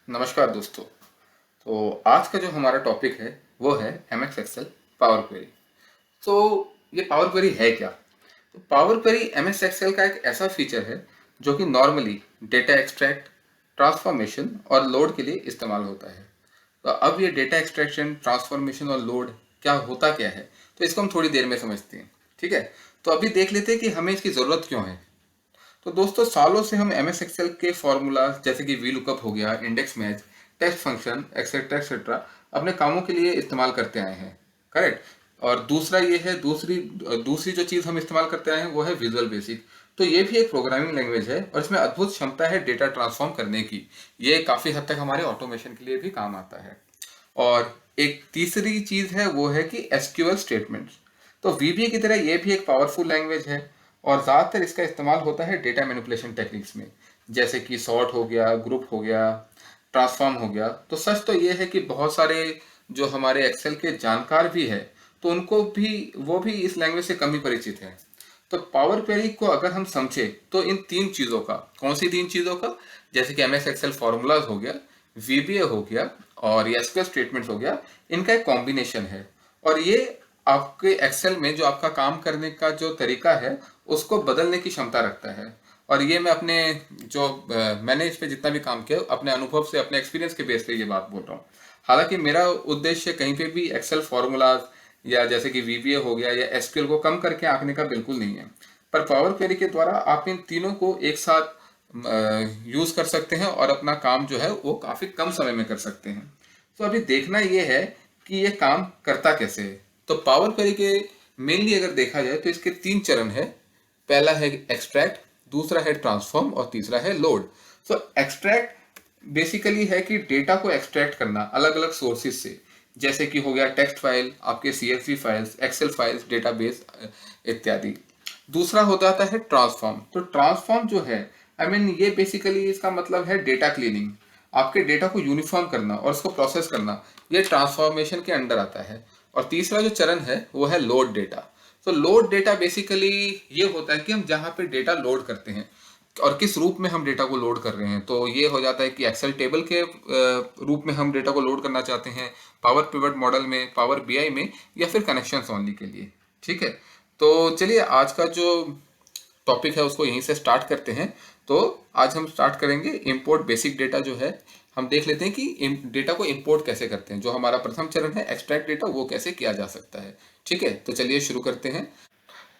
नमस्कार दोस्तों। तो आज का जो हमारा टॉपिक है वो है M S Excel power query. तो ये पावर क्वेरी है क्या? तो power query M S Excel का एक ऐसा फीचर है जो कि नॉर्मली डेटा एक्सट्रैक्ट, ट्रांसफॉर्मेशन और लोड के लिए इस्तेमाल होता है। तो अब ये डेटा एक्सट्रैक्शन, ट्रांसफॉर्मेशन और लोड क्या है, तो इसको हम थोड़ी देर में समझते हैं। ठीक है, तो अभी देख लेते हैं कि हमें इसकी ज़रूरत क्यों है। तो दोस्तों, सालों से हम एम एस एक्सेल के फॉर्मूला जैसे कि वी लुकअप हो गया, index match, text function etcetera etcetera अपने कामों के लिए इस्तेमाल करते आए हैं। करेक्ट। और दूसरा ये है, दूसरी दूसरी जो चीज़ हम इस्तेमाल करते आए हैं वो है विजुअल बेसिक। तो ये भी एक प्रोग्रामिंग लैंग्वेज है और इसमें अद्भुत क्षमता है डेटा ट्रांसफॉर्म करने की। ये काफ़ी हद तक हमारे ऑटोमेशन के लिए भी काम आता है। और एक तीसरी चीज है वो है कि एसक्यूएल स्टेटमेंट्स। तो वीबीए की तरह ये भी एक पावरफुल लैंग्वेज है और ज़्यादातर इसका इस्तेमाल होता है डेटा मैनिपुलेशन टेक्निक्स में, जैसे कि सॉर्ट हो गया, ग्रुप हो गया, ट्रांसफॉर्म हो गया। तो सच तो ये है कि बहुत सारे जो हमारे एक्सेल के जानकार भी है, तो उनको भी वो भी इस लैंग्वेज से कम ही परिचित है। तो पावर क्वेरी को अगर हम समझे तो इन तीन चीज़ों का, कौन सी तीन चीज़ों का? जैसे कि एम एस एक्सेल फॉर्मूलाज हो गया, वीबीए हो गया और ये एसक्यूएल स्टेटमेंट्स हो गया, इनका एक कॉम्बिनेशन है। और ये आपके एक्सेल में जो आपका काम करने का जो तरीका है उसको बदलने की क्षमता रखता है। और ये मैं अपने मैंने इस पे जितना भी काम किया, अपने अनुभव से, अपने एक्सपीरियंस के बेस पे ये बात बोल रहा हूँ। हालांकि मेरा उद्देश्य कहीं पे भी एक्सेल फॉर्मूलाज या जैसे कि वीबीए हो गया या एसक्यूएल को कम करके आंकने का बिल्कुल नहीं है। पर पावर क्वेरी के द्वारा आप इन तीनों को एक साथ यूज कर सकते हैं और अपना काम जो है वो काफी कम समय में कर सकते हैं। तो अभी देखना ये है कि ये काम करता कैसे है। तो पावर क्वेरी के मेनली अगर देखा जाए तो इसके तीन चरण है। पहला है एक्सट्रैक्ट, दूसरा है ट्रांसफॉर्म और तीसरा है लोड। तो एक्सट्रैक्ट बेसिकली है कि डेटा को एक्सट्रैक्ट करना अलग अलग सोर्सेज से, जैसे कि हो गया टेक्स्ट फाइल, आपके CSV files, Excel files, database इत्यादि। दूसरा हो जाता है ट्रांसफॉर्म। तो ट्रांसफॉर्म जो है, ये बेसिकली इसका मतलब है डेटा क्लीनिंग, आपके डेटा को यूनिफॉर्म करना और उसको प्रोसेस करना, ये ट्रांसफॉर्मेशन के अंडर आता है। और तीसरा जो चरण है वो है लोड डेटा। तो लोड डेटा बेसिकली ये होता है कि हम जहाँ पे डेटा लोड करते हैं और किस रूप में हम डेटा को लोड कर रहे हैं। तो ये हो जाता है कि एक्सेल टेबल के रूप में हम डेटा को लोड करना चाहते हैं, पावर पिवट मॉडल में, पावर बीआई में, या फिर कनेक्शंस ओनली के लिए। ठीक है, तो चलिए आज का जो टॉपिक है उसको यहीं से स्टार्ट करते हैं। तो आज हम स्टार्ट करेंगे इंपोर्ट बेसिक डेटा जो है। हम देख लेते हैं कि डेटा को इंपोर्ट कैसे करते हैं। जो हमारा प्रथम चरण है एक्सट्रैक्ट डेटा, वो कैसे किया जा सकता है। ठीक है, तो चलिए शुरू करते हैं।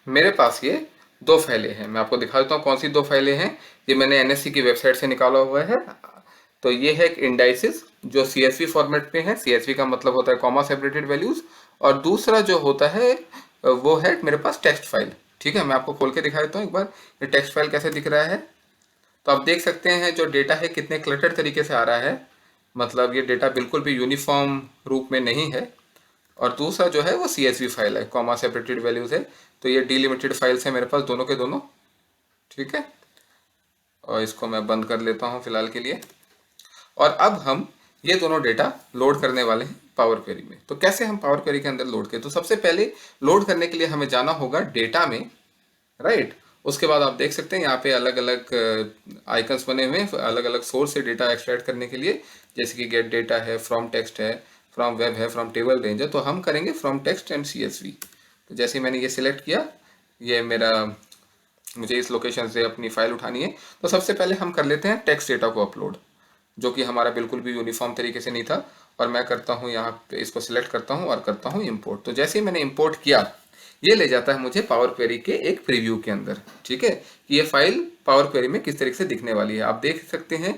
मेरे पास ये दो फाइलें हैं, मैं आपको दिखा देता हूँ कौन सी दो फाइलें हैं। ये मैंने एनएससी की वेबसाइट से निकाला हुआ है। तो ये है एक इंडाइसिस जो सीएसवी फॉर्मेट पे है। सीएसवी का मतलब होता है कॉमा सेपरेटेड वैल्यूज। और दूसरा जो होता है वो है मेरे पास टेक्स्ट फाइल। ठीक है, मैं आपको खोल के दिखा देता हूँ एक बार ये टेक्स्ट फाइल कैसे दिख रहा है। तो आप देख सकते हैं जो डेटा है कितने क्लटर्ड तरीके से आ रहा है, मतलब ये डेटा बिल्कुल भी यूनिफॉर्म रूप में नहीं है। और दूसरा जो है वो सीएसवी फाइल है, कॉमा सेपरेटेड वैल्यूज है। तो ये डीलिमिटेड फाइल्स है मेरे पास दोनों के दोनों। ठीक है, और इसको मैं बंद कर लेता हूँ फिलहाल के लिए। और अब हम ये दोनों डेटा लोड करने वाले हैं पावर क्वेरी में। तो कैसे हम पावर क्वेरी के अंदर लोड करें? तो सबसे पहले लोड करने के लिए हमें जाना होगा डेटा में, राइट। उसके बाद आप देख सकते हैं यहाँ पे अलग अलग आइकन्स बने हुए हैं अलग अलग सोर्स से डेटा एक्सट्रैक्ट करने के लिए, जैसे कि गेट डेटा है, फ्रॉम टेक्स्ट है, फ्रॉम वेब है, फ्रॉम टेबल रेंज है। तो हम करेंगे फ्रॉम टेक्स्ट एंड सीएसवी। तो जैसे ही मैंने ये सिलेक्ट किया, ये मेरा, मुझे इस लोकेशन से अपनी फाइल उठानी है। तो सबसे पहले हम कर लेते हैं टेक्स्ट डेटा को अपलोड, जो कि हमारा बिल्कुल भी यूनिफॉर्म तरीके से नहीं था। और मैं करता हूँ यहाँ पे, इसको सिलेक्ट करता हूँ और करता हूँ इंपोर्ट। तो जैसे ही मैंने इंपोर्ट किया, ये ले जाता है मुझे पावर क्वेरी के एक प्रीव्यू के अंदर। ठीक है, कि ये फाइल पावर क्वेरी में किस तरीके से दिखने वाली है। आप देख सकते हैं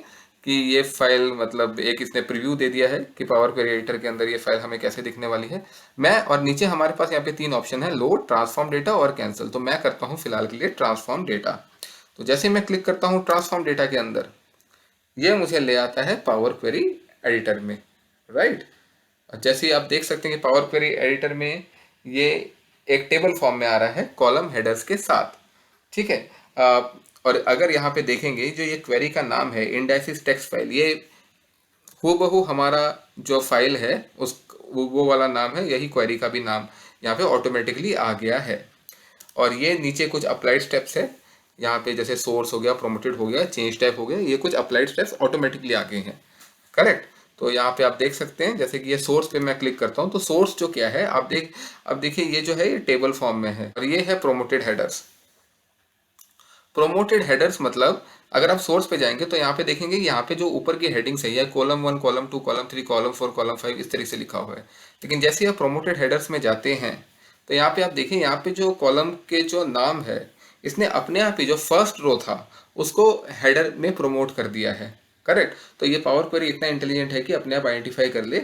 कि ये फाइल, मतलब एक इसने प्रीव्यू दे दिया है कि पावर क्वेरी एडिटर के अंदर ये फाइल हमें कैसे दिखने वाली है। मैं, और नीचे हमारे पास यहाँ पे तीन ऑप्शन है, लोड, ट्रांसफॉर्म डेटा और कैंसिल। तो मैं करता हूँ फिलहाल के लिए ट्रांसफॉर्म डेटा। तो जैसे मैं क्लिक करता हूँ ट्रांसफॉर्म डेटा के अंदर, ये मुझे ले आता है पावर क्वेरी एडिटर में, राइट। जैसे ही आप देख सकते हैं कि पावर क्वेरी एडिटर में ये एक टेबल फॉर्म में आ रहा है कॉलम हेडर्स के साथ। ठीक है, और अगर यहाँ पे देखेंगे जो ये क्वेरी का नाम है इंडाइसिस टेक्स्ट फाइल, ये हूबहू हमारा जो फाइल है उस वो वाला नाम है, यही क्वेरी का भी नाम यहाँ पे ऑटोमेटिकली आ गया है। और ये नीचे कुछ अप्लाइड स्टेप्स है यहाँ पे, जैसे सोर्स हो गया, प्रोमोटेड हो गया, चेंज टाइप हो गया, ये कुछ अप्लाइड स्टेप्स ऑटोमेटिकली आ गए हैं। करेक्ट। तो यहाँ पे आप देख सकते हैं, जैसे कि ये सोर्स पे मैं क्लिक करता हूँ तो सोर्स जो क्या है अब देखिए ये जो है ये टेबल फॉर्म में है और ये है प्रोमोटेड हेडर्स। प्रोमोटेड हेडर्स मतलब अगर आप सोर्स पे जाएंगे तो यहाँ पे देखेंगे यहाँ पे जो ऊपर की हेडिंग्स है या column 1 column 2 column 3 column 4 column 5 इस तरीके से लिखा हुआ है। लेकिन जैसे आप प्रोमोटेड हेडर्स में जाते हैं तो यहाँ पे आप देखें, यहाँ पे जो कॉलम के जो नाम है इसने अपने आप ही जो फर्स्ट रो था उसको हेडर में प्रोमोट कर दिया है। करेक्ट। तो ये पावर क्वेरी इतना इंटेलिजेंट है कि अपने आप आइडेंटिफाई कर ले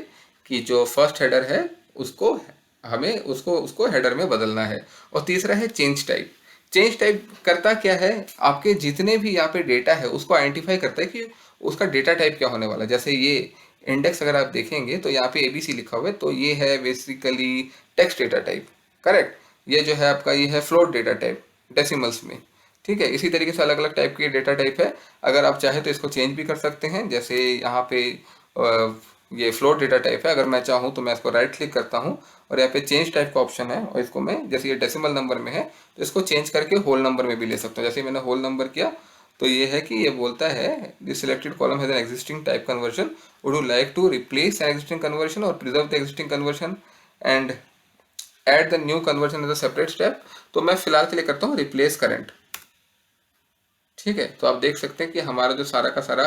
कि जो फर्स्ट हेडर है उसको हमें उसको उसको हेडर में बदलना है। और तीसरा है चेंज टाइप। चेंज टाइप करता क्या है, आपके जितने भी यहाँ पे डेटा है उसको आइडेंटिफाई करता है कि उसका डेटा टाइप क्या होने वाला है। जैसे ये इंडेक्स अगर आप देखेंगे तो यहाँ पे एबीसी लिखा हुआ है, तो ये है basically text data type. Correct. ये जो है आपका ये है फ्लोट डेटा टाइप डेसिमल्स में। ठीक है, इसी तरीके से अलग अलग टाइप की डेटा टाइप है। अगर आप चाहे तो इसको चेंज भी कर सकते हैं। जैसे यहाँ पे ये फ्लोट डेटा टाइप है, अगर मैं चाहूँ तो मैं इसको राइट क्लिक करता हूँ और यहाँ पे चेंज टाइप का ऑप्शन है और इसको मैं, जैसे ये डेसिमल नंबर में है तो इसको चेंज करके होल नंबर में भी ले सकता हूँ। जैसे मैंने होल नंबर किया तो ये है कि ये बोलता है this selected column has an existing type conversion, would you like to replace an existing conversion or preserve the existing conversion and add the new conversion as a separate step. तो मैं फिलहाल के लिए करता हूँ रिप्लेस करंट। ठीक है, तो आप देख सकते हैं कि हमारा जो सारा का सारा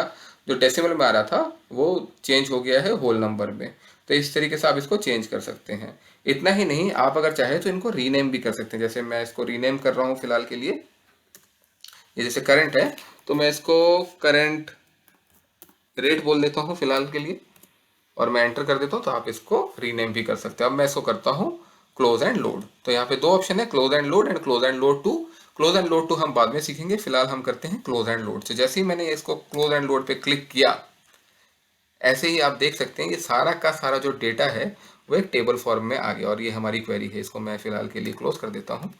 जो डेसिमल में आ रहा था वो चेंज हो गया है होल नंबर में। तो इस तरीके से आप इसको चेंज कर सकते हैं। इतना ही नहीं, आप अगर चाहे तो इनको रीनेम भी कर सकते हैं। जैसे मैं इसको रीनेम कर रहा हूँ फिलहाल के लिए, ये जैसे करंट है तो मैं इसको करंट रेट बोल देता हूँ फिलहाल के लिए और मैं एंटर कर देता हूँ, तो आप इसको रीनेम भी कर सकते हैं। अब मैं इसको करता हूँ क्लोज एंड लोड। तो यहाँ पे दो ऑप्शन है, close and load and close and load to. Close and load to हम बाद में सीखेंगे, फिलहाल हम करते हैं क्लोज एंड लोड से। जैसे ही मैंने इसको क्लोज एंड लोड पे क्लिक किया, ऐसे ही आप देख सकते हैं ये सारा का सारा जो डेटा है वो एक टेबल फॉर्म में आ गया और ये हमारी क्वेरी है। इसको मैं फिलहाल के लिए क्लोज कर देता हूँ।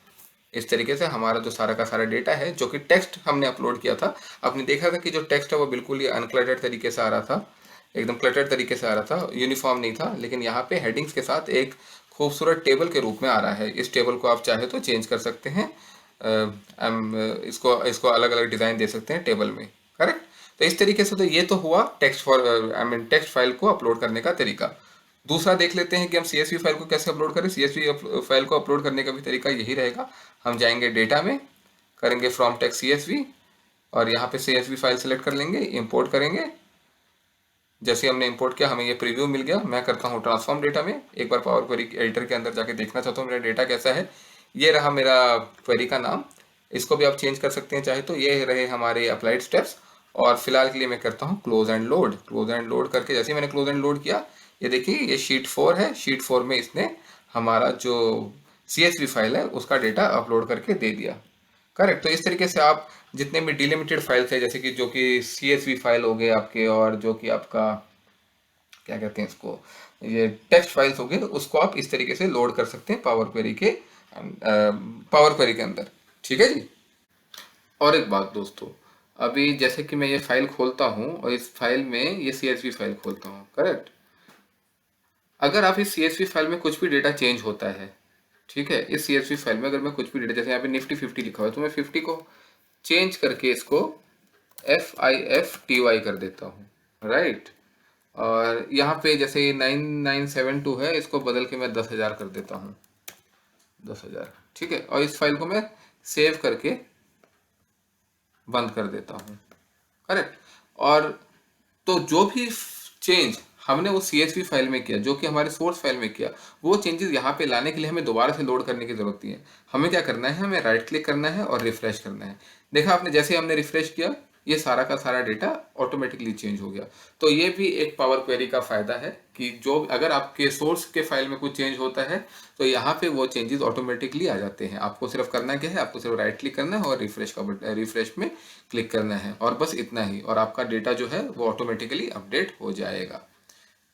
इस तरीके से हमारा जो सारा का सारा डेटा है, जो कि टेक्स्ट हमने अपलोड किया था, आपने देखा था कि जो टेक्स्ट है वो बिल्कुल ही अनक्लटर्ड तरीके से आ रहा था, एकदम क्लटर्ड तरीके से आ रहा था, यूनिफॉर्म नहीं था। लेकिन यहाँ पे हेडिंग्स के साथ एक खूबसूरत टेबल के रूप में आ रहा है। इस टेबल को आप चाहे तो चेंज कर सकते हैं, इसको इसको अलग अलग डिज़ाइन दे सकते हैं टेबल में। करेक्ट। तो इस तरीके से तो ये तो हुआ टेक्स्ट फॉर टेक्स्ट फाइल को अपलोड करने का तरीका। दूसरा देख लेते हैं कि हम CSV फाइल को कैसे अपलोड करें। CSV फाइल को अपलोड करने का भी तरीका यही रहेगा। हम जाएंगे डेटा में, करेंगे फ्रॉम टेक्स्ट CSV और यहाँ पे CSV फाइल सेलेक्ट कर लेंगे, इंपोर्ट करेंगे। जैसे हमने इंपोर्ट किया हमें ये प्रीव्यू मिल गया। मैं करता हूँ ट्रांसफॉर्म डेटा में, एक बार पावर क्वेरी एडिटर के अंदर जाके देखना चाहता हूँ मेरा डेटा कैसा है। ये रहा मेरा क्वेरी का नाम, इसको भी आप चेंज कर सकते हैं चाहे तो। ये रहे हमारे अप्लाइड स्टेप्स और फिलहाल के लिए मैं करता हूँ close and load. Close and load करके जैसे ही मैंने क्लोज एंड लोड किया, ये देखिए ये शीट 4 है। शीट 4 में इसने हमारा जो CSV फाइल है उसका डेटा अपलोड करके दे दिया। करेक्ट। तो इस तरीके से आप जितने भी डिलिमिटेड फाइल्स है, जैसे कि जो कि CSV फाइल हो गए आपके और जो कि आपका क्या कहते हैं इसको, ये टेक्स्ट फाइल्स हो गए, उसको आप इस तरीके से लोड कर सकते हैं पावर क्वेरी के अंदर। ठीक है जी। और एक बात दोस्तों, अभी जैसे कि मैं ये फाइल खोलता हूँ और इस फाइल में ये CSV फाइल खोलता हूँ। करेक्ट। अगर आप इस CSV फाइल में कुछ भी डेटा चेंज होता है, ठीक है, इस CSV फाइल में अगर मैं कुछ भी डेटा, जैसे यहाँ पे निफ्टी 50 लिखा हुआ है तो मैं 50 को चेंज करके इसको FIFTY कर देता हूँ। राइट। और यहाँ पे जैसे 9972 है, इसको बदल के मैं 10,000 कर देता हूँ। 10,000। ठीक है, और इस फाइल को मैं सेव करके बंद कर देता हूँ। करेक्ट। और तो जो भी चेंज हमने वो CSV फाइल में किया, जो कि हमारे सोर्स फाइल में किया, वो चेंजेस यहाँ पे लाने के लिए हमें दोबारा से लोड करने की जरूरत नहीं है। हमें क्या करना है, हमें राइट क्लिक करना है और रिफ्रेश करना है। देखा आपने, जैसे हमने रिफ्रेश किया ये सारा का सारा डेटा ऑटोमेटिकली चेंज हो गया। तो ये भी एक पावर क्वेरी का फायदा है कि जो अगर आपके सोर्स के फाइल में कुछ चेंज होता है तो यहाँ पे वो चेंजेस ऑटोमेटिकली आ जाते हैं। आपको सिर्फ करना क्या है, आपको सिर्फ राइट क्लिक करना है और रिफ्रेश में क्लिक करना है और बस इतना ही, और आपका डेटा जो है वो ऑटोमेटिकली अपडेट हो जाएगा।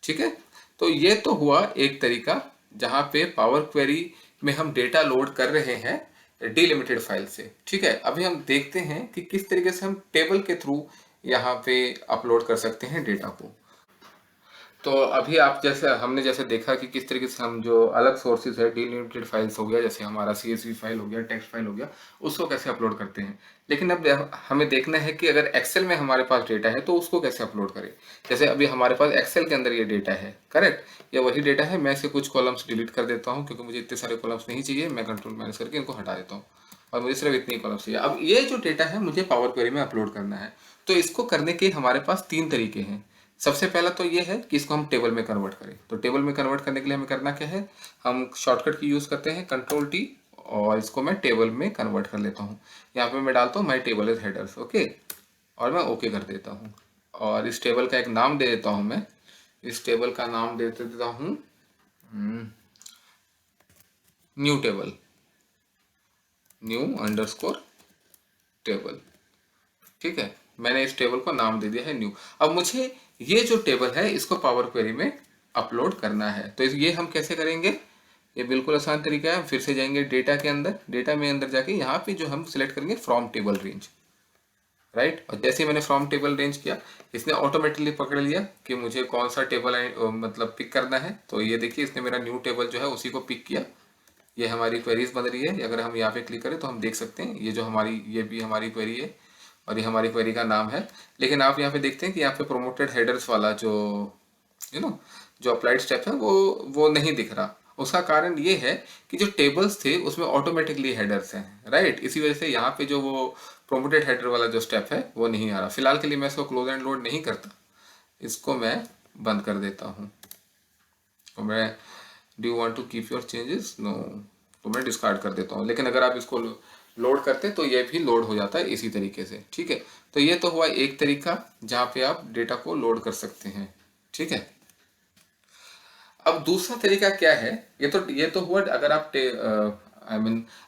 ठीक है। तो ये तो हुआ एक तरीका जहाँ पे पावर क्वेरी में हम डेटा लोड कर रहे हैं डिलिमिटेड फाइल से। ठीक है, अभी हम देखते हैं कि किस तरीके से हम टेबल के थ्रू यहाँ पे अपलोड कर सकते हैं डेटा को। तो अभी आप जैसे देखा कि किस तरीके से हम जो अलग सोर्सेज है, डिलिमिटेड फाइल्स हो गया, जैसे हमारा CSV फाइल हो गया, टेक्स्ट फाइल हो गया, उसको कैसे अपलोड करते हैं। लेकिन अब हमें देखना है कि अगर एक्सेल में हमारे पास डेटा है तो उसको कैसे अपलोड करें। जैसे अभी हमारे पास एक्सेल के अंदर ये डेटा है, करेक्ट, ये वही डेटा है। मैं इसे कुछ कॉलम्स डिलीट कर देता हूँ क्योंकि मुझे इतने सारे कॉलम्स नहीं चाहिए। मैं कंट्रोल माइनस करके इनको हटा देता हूँ और मुझे सिर्फ इतनी कॉलम्स चाहिए। अब ये जो डेटा है मुझे पावर क्वेरी में अपलोड करना है। तो इसको करने के हमारे पास तीन तरीके हैं। सबसे पहला तो ये है कि इसको हम टेबल में कन्वर्ट करें। तो टेबल में कन्वर्ट करने के लिए हमें करना क्या है, हम शॉर्टकट की यूज़ करते हैं Ctrl+T, और इसको मैं टेबल में कन्वर्ट कर लेता हूँ। यहाँ पे मैं डालता हूँ माई टेबल इज हेडर्स, ओके, और मैं ओके कर देता हूँ। और इस टेबल का एक नाम दे देता हूँ मैं। इस टेबल का नाम दे देता हूँ new table, new underscore table. ठीक है, मैंने इस टेबल को नाम दे दिया है न्यू। अब मुझे ये जो टेबल है इसको पावर क्वेरी में अपलोड करना है। तो ये हम कैसे करेंगे, ये बिल्कुल आसान तरीका है। फिर से जाएंगे डेटा के अंदर, डेटा में अंदर जाके यहाँ पे जो हम सिलेक्ट करेंगे फ्रॉम टेबल रेंज, राइट। और जैसे ही मैंने फ्रॉम टेबल रेंज किया, इसने ऑटोमेटिकली पकड़ लिया कि मुझे कौन सा टेबल मतलब पिक करना है। तो ये देखिए, इसने मेरा न्यू टेबल जो है उसी को पिक किया। ये हमारी क्वेरीज बन रही है। अगर हम यहाँ पे क्लिक करें तो हम देख सकते हैं ये जो हमारी, ये भी हमारी क्वेरी है और ये हमारी क्वेरी का नाम है। लेकिन आप यहाँ पे देखते हैं कि यहाँ पे प्रोमोटेड हेडर्स वाला जो जो अप्लाइड स्टेप है वो नहीं दिख रहा। उसका कारण ये है कि जो टेबल्स थे उसमें ऑटोमेटिकली हेडर्स हैं, राइट। इसी वजह से यहाँ पे जो वो प्रोमोटेड हेडर वाला जो स्टेप है वो नहीं आ रहा। फिलहाल के लिए मैं इसको क्लोज एंड लोड नहीं करता, इसको मैं बंद कर देता हूँ। तो मैं do you want to keep your changes, no, तो मैं डिस्कार्ड कर देता हूँ। लेकिन अगर आप इसको लोड करते तो ये भी लोड हो जाता है इसी तरीके से, ठीक है। तो ये तो हुआ एक तरीका जहाँ पे आप डेटा को लोड कर सकते हैं, ठीक है। अब दूसरा तरीका क्या है, ये तो हुआ अगर आप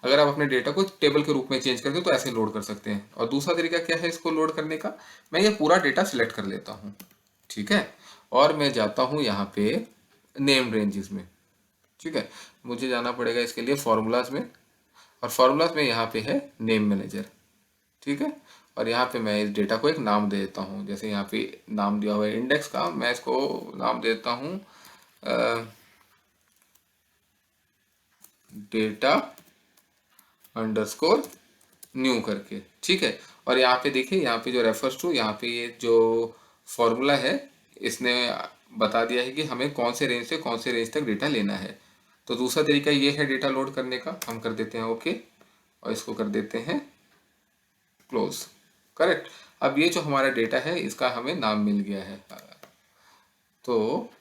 अगर आप अपने डेटा को टेबल के रूप में चेंज करते हो तो ऐसे लोड कर सकते हैं। और दूसरा तरीका क्या है इसको लोड करने का, मैं ये पूरा डेटा सिलेक्ट कर लेता हूँ, ठीक है। और मैं जाता हूँ यहाँ पे नेम रेंजेस में, ठीक है। मुझे जाना पड़ेगा इसके लिए फॉर्मूलाज में, और फॉर्मूलाज में यहाँ पे है नेम मैनेजर, ठीक है। और यहाँ पे मैं इस डेटा को एक नाम दे देता हूँ। जैसे यहाँ पे नाम दिया हुआ है इंडेक्स का, मैं इसको नाम देता हूँ डेटा अंडरस्कोर न्यू करके, ठीक है। और यहाँ पे देखिए, यहाँ पे जो रेफर्स टू, यहाँ पे ये जो फॉर्मूला है इसने बता दिया है कि हमें कौन से रेंज से कौन से रेंज तक डेटा लेना है। तो दूसरा तरीका ये है डेटा लोड करने का, हम कर देते हैं ओके, और इसको कर देते हैं क्लोज, करेक्ट। अब ये जो हमारा डेटा है इसका हमें नाम मिल गया है। तो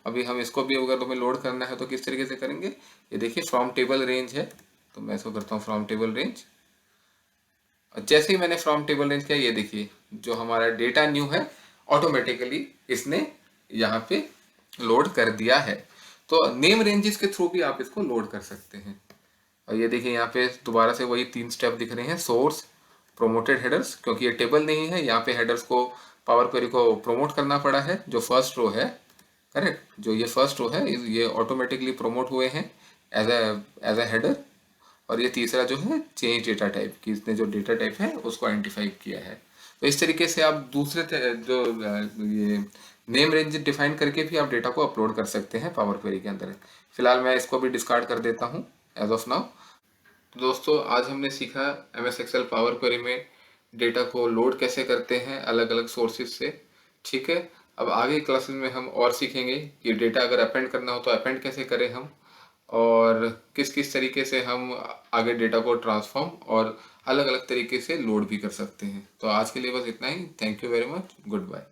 अभी हम इसको भी अगर हमें लोड करना है तो किस तरीके से करेंगे, ये देखिए फ्रॉम टेबल रेंज है, तो मैं इसको करता हूँ फ्रॉम टेबल रेंज। और जैसे ही मैंने फ्रॉम टेबल रेंज किया, ये देखिए जो हमारा डेटा न्यू है ऑटोमेटिकली इसने यहाँ पे लोड कर दिया है। तो नेम रेंजेस के थ्रू भी आप इसको लोड कर सकते हैं। और ये देखिए यहाँ पे दोबारा से वही तीन स्टेप दिख रहे हैं, सोर्स, प्रोमोटेड हेडर्स, क्योंकि ये टेबल नहीं है, यहाँ पे हेडर्स को पावर क्वेरी को प्रोमोट करना पड़ा है। जो फर्स्ट रो है, करेक्ट, जो ये फर्स्ट रो है ये ऑटोमेटिकली प्रोमोट हुए हैं एज अ हेडर। और ये तीसरा जो है चेंज डेटा टाइप, कि इसने जो डेटा टाइप है उसको आइडेंटिफाई किया है। तो इस तरीके से आप जो ये नेम रेंज डिफाइन करके भी आप डेटा को अपलोड कर सकते हैं पावर क्वेरी के अंदर। फिलहाल मैं इसको भी डिस्कार्ड कर देता हूँ एज ऑफ नाउ। दोस्तों, आज हमने सीखा MS एक्सेल पावर क्वेरी में डेटा को लोड कैसे करते हैं अलग अलग सोर्सेज से, ठीक है। अब आगे क्लासेस में हम और सीखेंगे कि डेटा अगर अपेंड करना हो तो अपेंड कैसे करें हम, और किस किस तरीके से हम आगे डेटा को ट्रांसफॉर्म और अलग अलग तरीके से लोड भी कर सकते हैं। तो आज के लिए बस इतना ही। Thank you very much, good bye.